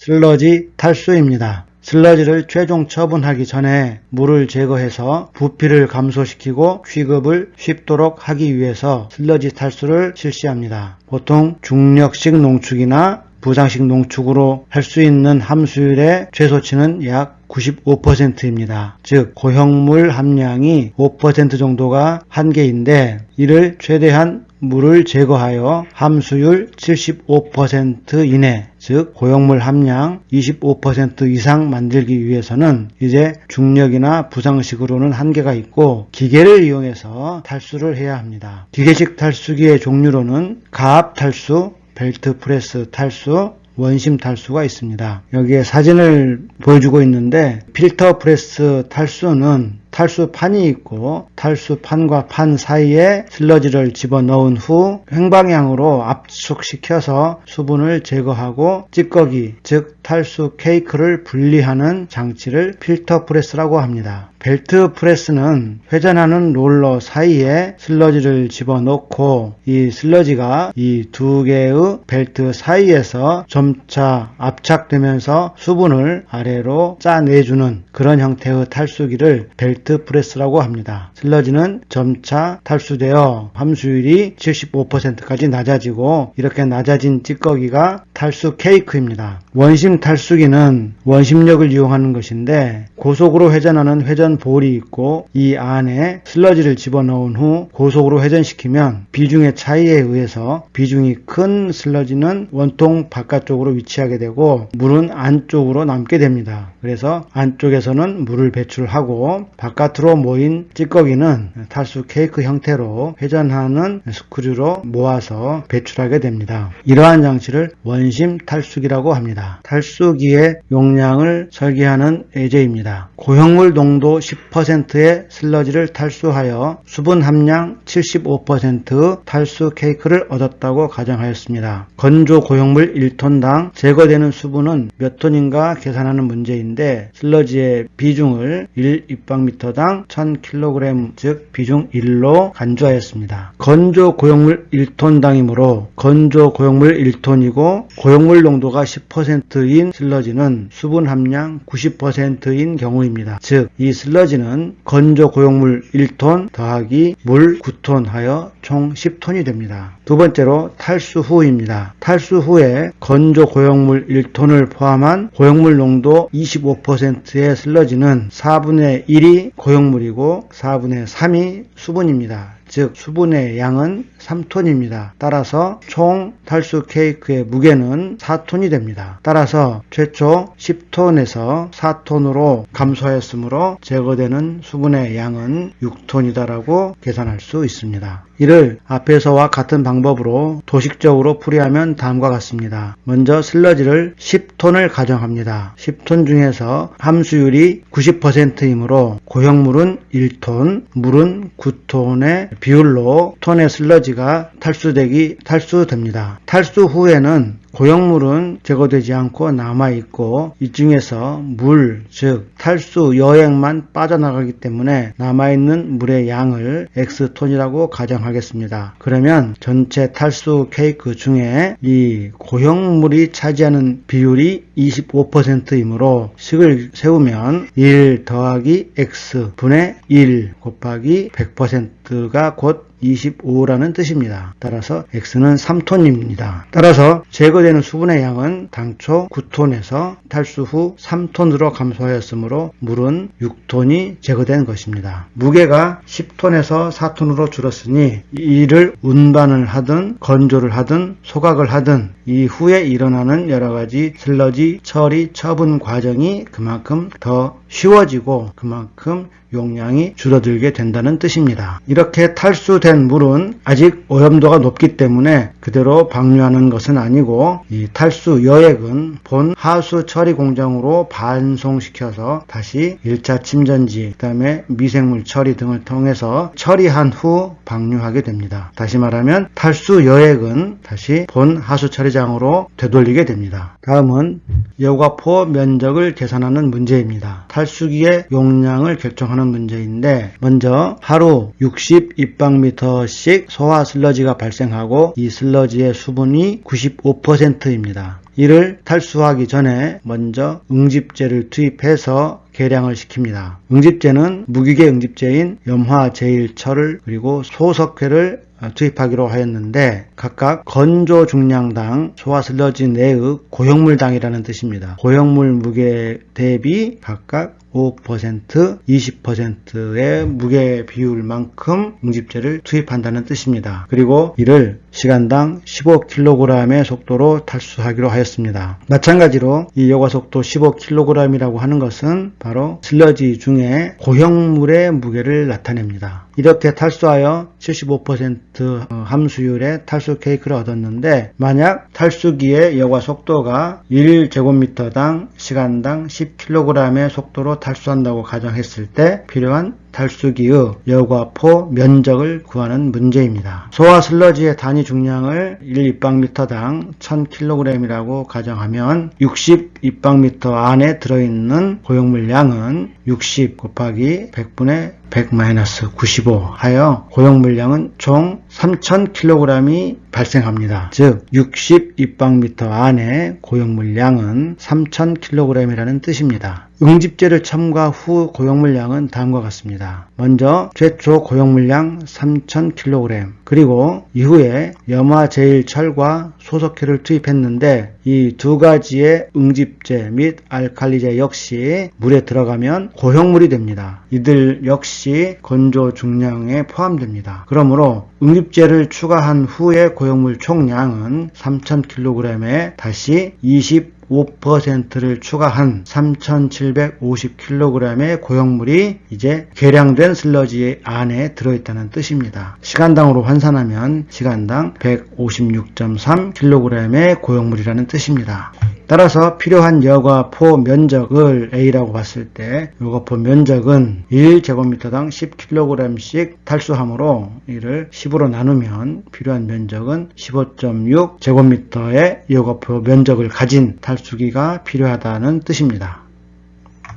슬러지 탈수입니다. 슬러지를 최종 처분하기 전에 물을 제거해서 부피를 감소시키고 취급을 쉽도록 하기 위해서 슬러지 탈수를 실시합니다. 보통 중력식 농축이나 부상식 농축으로 할 수 있는 함수율의 최소치는 약 95%입니다. 즉 고형물 함량이 5% 정도가 한계인데 이를 최대한 물을 제거하여 함수율 75% 이내, 즉 고형물 함량 25% 이상 만들기 위해서는 이제 중력이나 부상식으로는 한계가 있고 기계를 이용해서 탈수를 해야 합니다. 기계식 탈수기의 종류로는 가압 탈수, 벨트 프레스 탈수, 원심 탈수가 있습니다. 여기에 사진을 보여주고 있는데 필터 프레스 탈수는 탈수판이 있고 탈수판과 판 사이에 슬러지를 집어넣은 후 횡방향으로 압축시켜서 수분을 제거하고 찌꺼기, 즉 탈수 케이크를 분리하는 장치를 필터 프레스라고 합니다. 벨트 프레스는 회전하는 롤러 사이에 슬러지를 집어넣고 이 슬러지가 이 두 개의 벨트 사이에서 점차 압착되면서 수분을 아래로 짜내주는 그런 형태의 탈수기를 벨트 프레스라고 합니다. 슬러지는 점차 탈수되어 함수율이 75%까지 낮아지고 이렇게 낮아진 찌꺼기가 탈수 케이크입니다. 원심 탈수기는 원심력을 이용하는 것인데 고속으로 회전하는 회전볼이 있고 이 안에 슬러지를 집어넣은 후 고속으로 회전시키면 비중의 차이에 의해서 비중이 큰 슬러지는 원통 바깥쪽으로 위치하게 되고 물은 안쪽으로 남게 됩니다. 그래서 안쪽에서는 물을 배출하고 바깥으로 모인 찌꺼기는 탈수 케이크 형태로 회전하는 스크류로 모아서 배출하게 됩니다. 이러한 장치를 원심 탈수기라고 합니다. 탈수기의 용량을 설계하는 예제입니다. 고형물 농도 10%의 슬러지를 탈수하여 수분 함량 75% 탈수 케이크를 얻었다고 가정하였습니다. 건조 고형물 1톤당 제거되는 수분은 몇 톤인가 계산하는 문제인데 슬러지의 비중을 1입방미터당 1000kg, 즉 비중 1로 간주하였습니다. 건조 고형물 1톤당이므로 건조 고형물 1톤이고 고형물 농도가 10%인 슬러지는 수분 함량 90%인 경우입니다. 즉 이 슬러지는 건조 고형물 1톤 더하기 물 9톤 하여 총 10톤이 됩니다. 두 번째로 탈수 후입니다. 탈수 후에 건조 고형물 1톤을 포함한 고형물 농도 25%의 슬러지는 4분의 1이 고형물이고 4분의 3이 수분입니다. 즉 수분의 양은 3톤입니다. 따라서 총 탈수 케이크의 무게는 4톤이 됩니다. 따라서 최초 10톤에서 4톤으로 감소하였으므로 제거되는 수분의 양은 6톤이다라고 계산할 수 있습니다. 이를 앞에서와 같은 방법으로 도식적으로 풀이하면 다음과 같습니다. 먼저 슬러지를 10톤을 가정합니다. 10톤 중에서 함수율이 90%이므로 고형물은 1톤, 물은 9톤의 비율로 톤의 슬러지가 탈수됩니다. 탈수 후에는 고형물은 제거되지 않고 남아있고 이 중에서 물, 즉 탈수 여액만 빠져나가기 때문에 남아있는 물의 양을 X톤이라고 가정하겠습니다. 그러면 전체 탈수 케이크 중에 이 고형물이 차지하는 비율이 25%이므로 식을 세우면 1 더하기 X 분의 1 곱하기 100%가 곧 25라는 뜻입니다. 따라서 X는 3톤입니다. 따라서 제거되는 수분의 양은 당초 9톤에서 탈수 후 3톤으로 감소하였으므로 물은 6톤이 제거된 것입니다. 무게가 10톤에서 4톤으로 줄었으니 이를 운반을 하든 건조를 하든 소각을 하든 이후에 일어나는 여러가지 슬러지 처리 처분 과정이 그만큼 더 쉬워지고 그만큼 용량이 줄어들게 된다는 뜻입니다. 이렇게 탈수된 물은 아직 오염도가 높기 때문에 그대로 방류하는 것은 아니고 이 탈수 여액은 본 하수 처리 공장으로 반송시켜서 다시 1차 침전지, 그 다음에 미생물 처리 등을 통해서 처리한 후 방류하게 됩니다. 다시 말하면 탈수 여액은 다시 본 하수 처리장으로 되돌리게 됩니다. 다음은 여과포 면적을 계산하는 문제입니다. 탈수기의 용량을 결정하는 문제인데 먼저 하루 60입방미터씩 소화 슬러지가 발생하고 이 슬러지의 수분이 95%입니다. 이를 탈수하기 전에 먼저 응집제를 투입해서 계량을 시킵니다. 응집제는 무기계 응집제인 염화제일철을 그리고 소석회를 투입하기로 하였는데 각각 건조 중량당 소화 슬러지 내의 고형물당이라는 뜻입니다. 고형물 무게 대비 각각 5%, 20%의 무게 비율만큼 응집제를 투입한다는 뜻입니다. 그리고 이를 시간당 15kg의 속도로 탈수하기로 하였습니다. 마찬가지로 이 여과 속도 15kg이라고 하는 것은 바로 슬러지 중에 고형물의 무게를 나타냅니다. 이렇게 탈수하여 75% 함수율의 탈수 케이크를 얻었는데 만약 탈수기의 여과 속도가 1제곱미터당 시간당 10kg의 속도로 탈수한다고 가정했을 때 필요한 탈수기의 여과포 면적을 구하는 문제입니다. 소화 슬러지의 단위 중량을 1입방미터당 1000kg이라고 가정하면 60입방미터 안에 들어있는 고형물량은 60 곱하기 100분의 100-95 하여 고형물량은 총 3000kg이 발생합니다. 즉 60입방미터 안에 고형물량은 3000kg이라는 뜻입니다. 응집제를 첨가 후 고형물량은 다음과 같습니다. 먼저 최초 고형물량 3000kg 그리고 이후에 염화제일철과 소석회를 투입했는데 이 두 가지의 응집제 및 알칼리제 역시 물에 들어가면 고형물이 됩니다. 이들 역시 건조 중량에 포함됩니다. 그러므로 응집제를 추가한 후의 고형물 총량은 3000kg에 다시 25%를 추가한 3750kg의 고형물이 이제 계량된 슬러지 안에 들어있다는 뜻입니다. 시간당으로 환산하면 시간당 156.3kg의 고형물이라는 뜻입니다. 따라서 필요한 여과포 면적을 A라고 봤을 때 여과포 면적은 1제곱미터당 10kg씩 탈수하므로 이를 10으로 나누면 필요한 면적은 15.6제곱미터의 여과포 면적을 가진 탈수기가 필요하다는 뜻입니다.